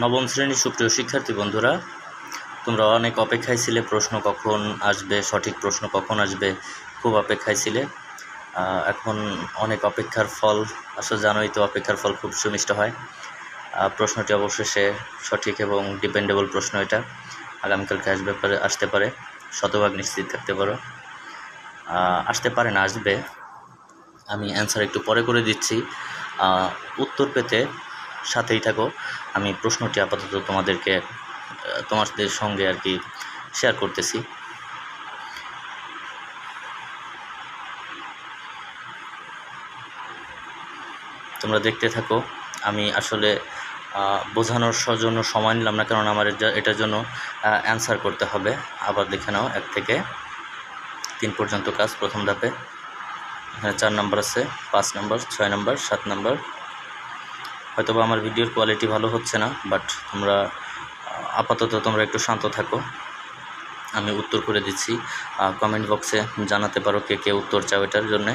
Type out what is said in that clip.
নবম শ্রেণীর সুপ্রিয় শিক্ষার্থী বন্ধুরা, তোমরা অনেক অপেক্ষায় ছিলে প্রশ্ন কখন আসবে, সঠিক প্রশ্ন কখন আসবে, খুব অপেক্ষায় ছিলে। এখন অনেক অপেক্ষার ফল, আসলে জানোই তো অপেক্ষার ফল খুব সুমিষ্ট হয়। প্রশ্নটি অবশেষে সঠিক এবং ডিপেন্ডেবল প্রশ্ন। এটা আগামীকালকে আসতে পারে, শতভাগ নিশ্চিত থাকতে পারো। আসতে পারে না, আসবে। আমি অ্যান্সার একটু পরে করে দিচ্ছি, উত্তর পেতে সাথেই থাকো। আমি প্রশ্নটি আপাতত তোমাদের সঙ্গে আর কি শেয়ার করতেছি। তোমরা দেখতে থাকো। আমি আসলে বোঝানোর জন্য সময় নিলাম না, কারণ আমার এটার জন্য অ্যান্সার করতে হবে। আবার দেখে নাও, 1 থেকে 3 পর্যন্ত কাজ। প্রথম ধাপে এখানে 4 নাম্বার আছে, 5 নাম্বার, 6 নাম্বার, 7 নাম্বার। হয়তোবা আমার ভিডিওর কোয়ালিটি ভালো হচ্ছে না, বাট আপাতত তোমরা একটু শান্ত থাকো। আমি উত্তর করে দিচ্ছি। কমেন্ট বক্সে জানাতে পারো কে কে উত্তর চাও এটার জন্যে।